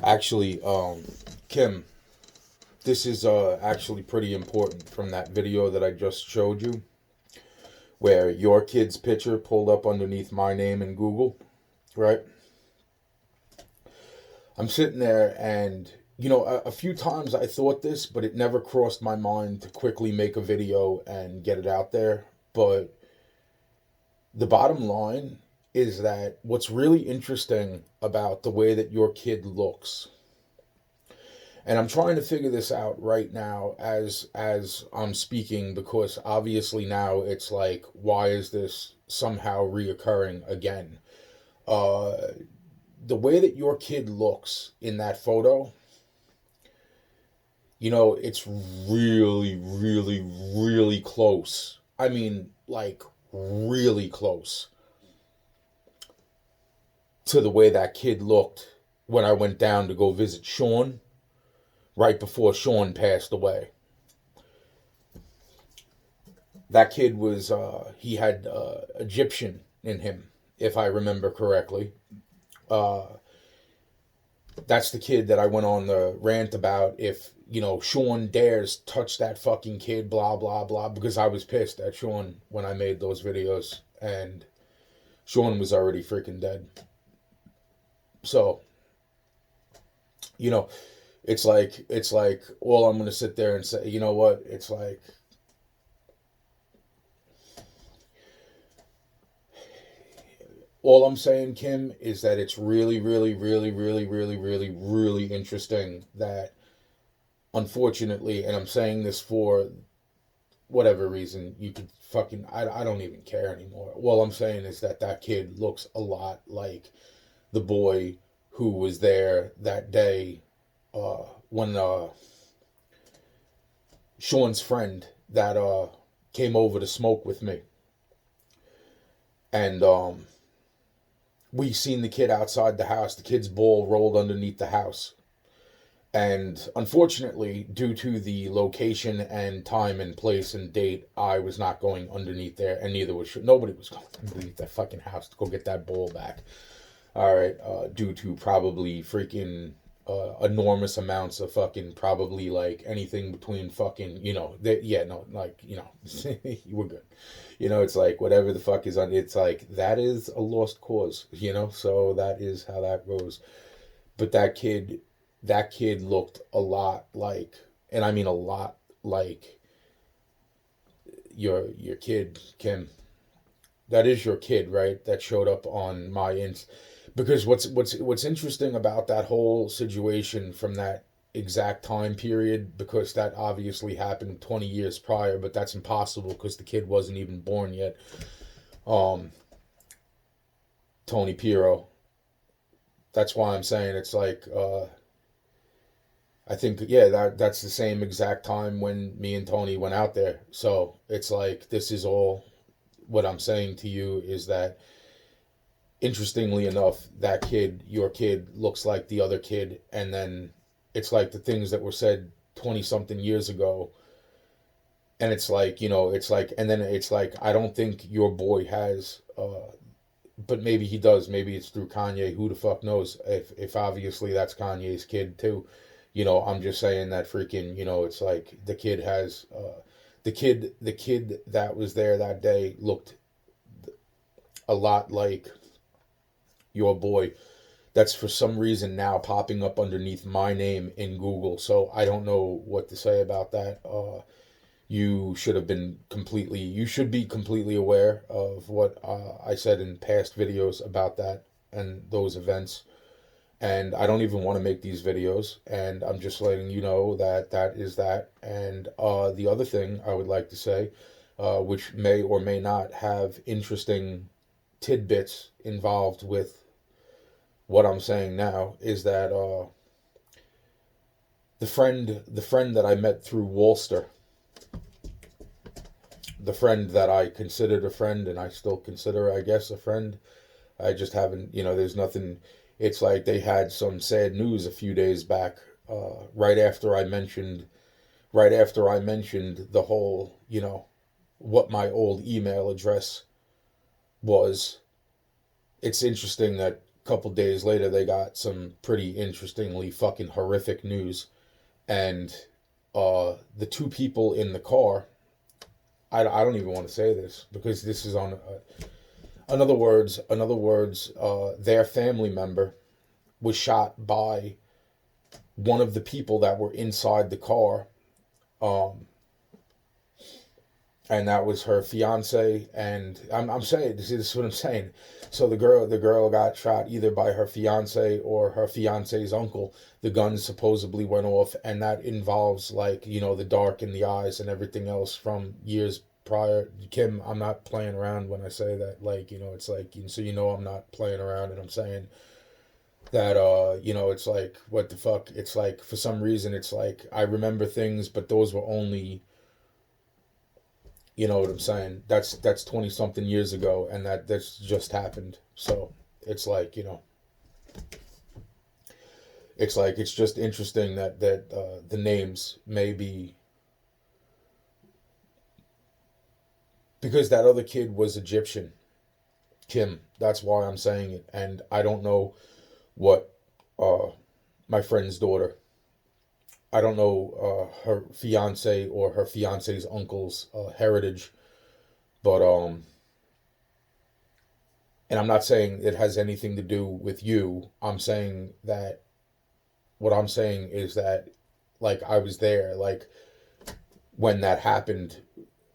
Actually, Kim, this is actually pretty important from that video that I just showed you, where your kid's picture pulled up underneath my name in Google, right? I'm sitting there and, a few times I thought this, but it never crossed my mind to quickly make a video and get it out there. But the bottom line is that what's really interesting about the way that your kid looks, and I'm trying to figure this out right now as I'm speaking, because obviously now it's like, why is this somehow reoccurring again? Uh, the way that your kid looks in that photo, it's really, really, really close. I mean, like, really close to the way that kid looked when I went down to go visit Sean right before Sean passed away. That kid was, he had Egyptian in him, if I remember correctly. Uh, that's the kid that I went on the rant about. If, Sean dares touch that fucking kid, blah, blah, blah, because I was pissed at Sean when I made those videos, and Sean was already freaking dead. So, you know, it's like all I'm gonna sit there and say, you know what? It's like all I'm saying, Kim, is that it's really, really, really, really, really, really, really interesting that unfortunately, and I'm saying this for whatever reason, you could fucking, I don't even care anymore. All I'm saying is that that kid looks a lot like the boy who was there that day when Sean's friend that came over to smoke with me. And we seen the kid outside the house. The kid's ball rolled underneath the house. And unfortunately, due to the location and time and place and date, I was not going underneath there, and neither was nobody was going underneath that fucking house to go get that ball back. All right, due to probably freaking enormous amounts of fucking, probably like anything between fucking, yeah, no, like, you were good. It's like whatever the fuck is on, it's like that is a lost cause, so that is how that goes. But that kid looked a lot like, and I mean a lot like your kid, Kim. That is your kid, right? That showed up on my because what's interesting about that whole situation from that exact time period, because that obviously happened 20 years prior, but that's impossible because the kid wasn't even born yet. Um, Tony Piro. That's why I'm saying it's like I think, yeah, that's the same exact time when me and Tony went out there. So it's like this is all what I'm saying to you is that interestingly enough, that kid, your kid, looks like the other kid, and then it's like the things that were said 20 something years ago. And it's like, it's like, and then it's like, I don't think your boy has, but maybe he does. Maybe it's through Kanye. Who the fuck knows? If obviously that's Kanye's kid too. I'm just saying that freaking, it's like the kid has, the kid that was there that day looked a lot like your boy. That's for some reason now popping up underneath my name in Google. So I don't know what to say about that. You should be completely aware of what I said in past videos about that and those events. And I don't even want to make these videos. And I'm just letting you know that that is that. And the other thing I would like to say, which may or may not have interesting tidbits involved with what I'm saying now, is that the friend that I met through Wallster, the friend that I considered a friend and I still consider, I guess, a friend. I just haven't, there's nothing. It's like they had some sad news a few days back, right after I mentioned the whole, what my old email address was. It's interesting that couple days later, they got some pretty interestingly fucking horrific news. And the two people in the car, I don't even want to say this because this is on. In other words, their family member was shot by one of the people that were inside the car, um, and that was her fiance. And I'm saying this is what I'm saying. So the girl got shot either by her fiance or her fiance's uncle. The gun supposedly went off, and that involves, like, the dark in the eyes and everything else from years prior. Kim, I'm not playing around when I say that. Like, it's like, so I'm not playing around, and I'm saying that it's like, what the fuck. It's like, for some reason, it's like I remember things, but those were only, you know what I'm saying? That's 20 something years ago, and that's just happened. So it's like, it's like, it's just interesting that the names may be, because that other kid was Egyptian, Kim. That's why I'm saying it, and I don't know what uh my friend's daughter. I don't know her fiance or her fiance's uncle's heritage, but and I'm not saying it has anything to do with you. I'm saying that what I'm saying is that, like, I was there, like, when that happened,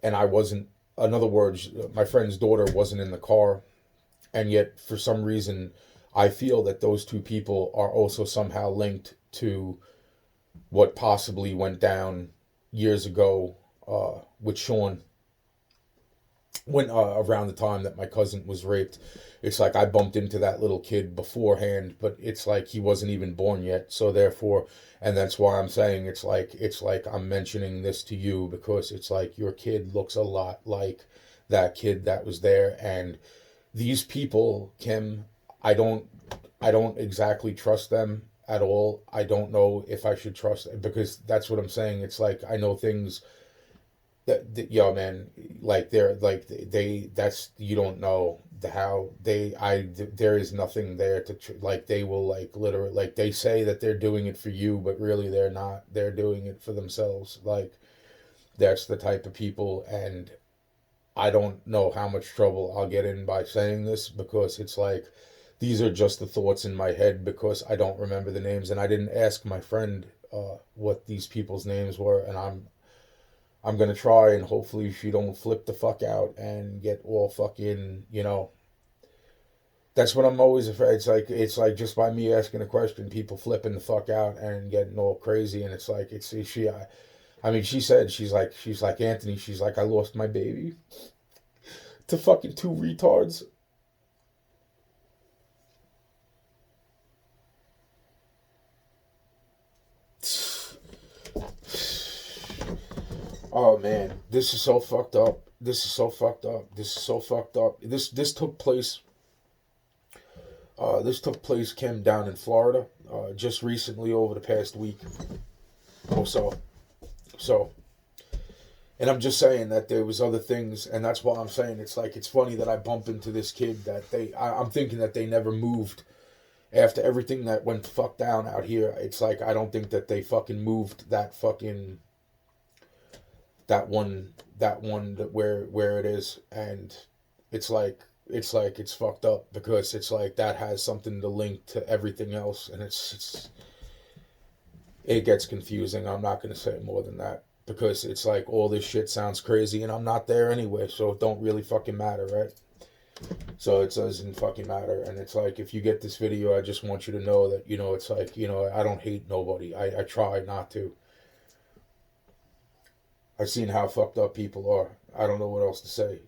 and I wasn't. In other words, my friend's daughter wasn't in the car, and yet for some reason, I feel that those two people are also somehow linked to what possibly went down years ago with Sean, when around the time that my cousin was raped. It's like I bumped into that little kid beforehand, but it's like he wasn't even born yet. So therefore, and that's why I'm saying it's like I'm mentioning this to you, because it's like your kid looks a lot like that kid that was there. And these people, Kim, I don't I don't exactly trust them at all. I don't know if I should trust, because that's what I'm saying. It's like I know things that yo man, like they're like they that's, you don't know how there is nothing there to like, they will, like, literally, like, they say that they're doing it for you, but really they're not. They're doing it for themselves. Like, that's the type of people. And I don't know how much trouble I'll get in by saying this, because it's like these are just the thoughts in my head, because I don't remember the names, and I didn't ask my friend what these people's names were. And I'm gonna try, and hopefully she don't flip the fuck out and get all fucking, that's what I'm always afraid. It's like just by me asking a question, people flipping the fuck out and getting all crazy. And it's like, it's she I mean, she said, she's like Anthony, she's like, I lost my baby to fucking two retards. Oh man, this is so fucked up. This is so fucked up. This is so fucked up. This took place. This took place, Kim, down in Florida, just recently, over the past week or so. So, and I'm just saying that there was other things, and that's why I'm saying it's like, it's funny that I bump into this kid that I'm thinking that they never moved after everything that went fuck down out here. It's like, I don't think that they fucking moved that fucking that one where it is. And it's fucked up, because it's like that has something to link to everything else, and it gets confusing. I'm not gonna say more than that, because it's like all this shit sounds crazy, and I'm not there anyway, so it don't really fucking matter, right? So it doesn't fucking matter. And it's like, if you get this video, I just want you to know that, it's like, I don't hate nobody. I try not to. I've seen how fucked up people are. I don't know what else to say.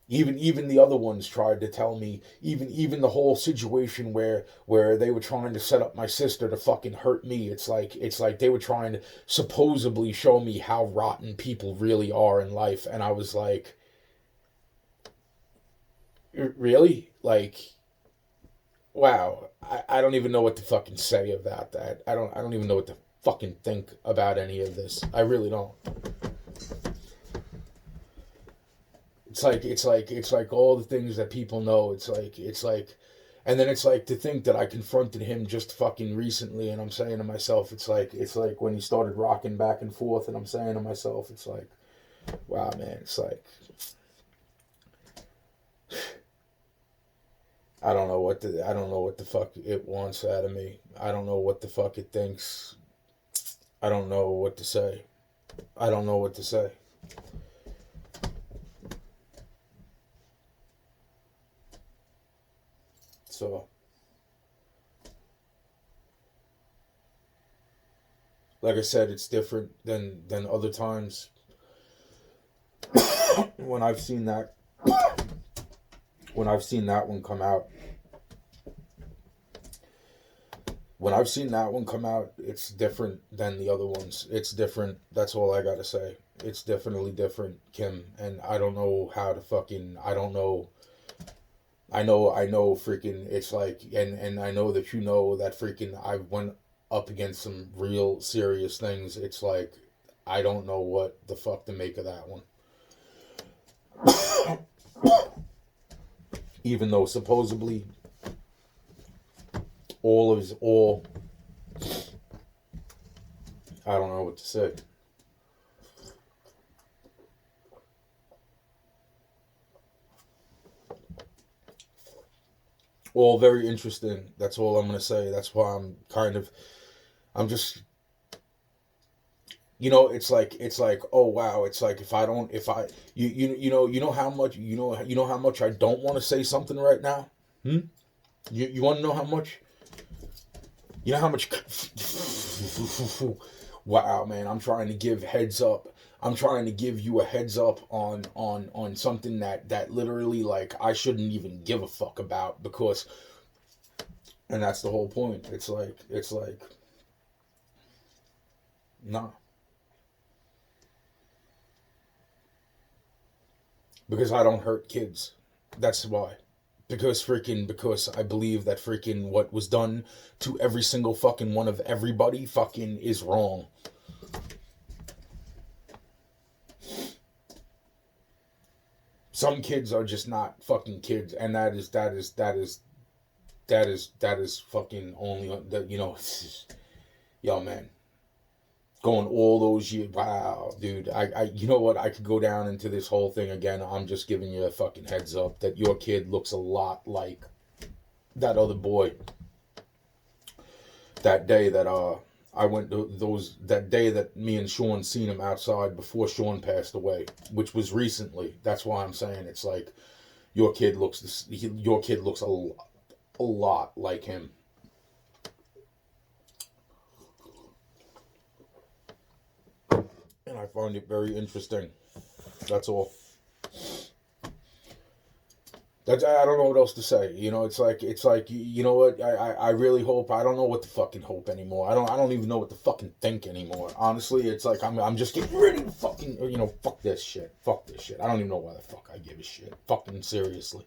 Even the other ones tried to tell me, even the whole situation where they were trying to set up my sister to fucking hurt me. It's like they were trying to supposedly show me how rotten people really are in life, and I was like, really? Like, wow. I don't even know what to fucking say about that. I don't even know what to fucking think about any of this. I really don't. It's like all the things that people know. It's like And then it's like to think that I confronted him just fucking recently, and I'm saying to myself, it's like when he started rocking back and forth, and I'm saying to myself, it's like, wow, man, it's like I don't know what the fuck it wants out of me. I don't know what the fuck it thinks. I don't know what to say. I don't know what to say. So, like I said, it's different than other times when I've seen that when I've seen that one come out. When I've seen that one come out, it's different than the other ones. It's different. That's all I gotta say. It's definitely different, Kim. And I don't know how to fucking. I don't know. I know. Freaking. It's like, and I know that you know that freaking. I went up against some real serious things. It's like, I don't know what the fuck to make of that one. Even though supposedly all is all. I don't know what to say. All very interesting. That's all I'm gonna say. That's why I'm just, it's like, oh wow, it's like if I don't, if I, you know how much, you know how much I don't want to say something right now. Hmm? You want to know how much? You know how much? Wow, man, I'm trying to give heads up. I'm trying to give you a heads up on something that literally, like, I shouldn't even give a fuck about, because, and that's the whole point. It's like nah, because I don't hurt kids. That's why. Because I believe that freaking what was done to every single fucking one of everybody fucking is wrong. Some kids are just not fucking kids, and that is fucking only that, yo, man, going all those years. Wow, dude, I you know what, I could go down into this whole thing again. I'm just giving you a fucking heads up that your kid looks a lot like that other boy. That day that I went to those, that day that me and Sean seen him outside before Sean passed away, which was recently. That's why I'm saying it's like your kid looks a lot like him. And I find it very interesting. That's all. That's, I don't know what else to say. It's like you know what, I really hope. I don't know what to fucking hope anymore. I don't even know what to fucking think anymore. Honestly, it's like I'm just getting ready to fucking, fuck this shit. Fuck this shit. I don't even know why the fuck I give a shit. Fucking seriously.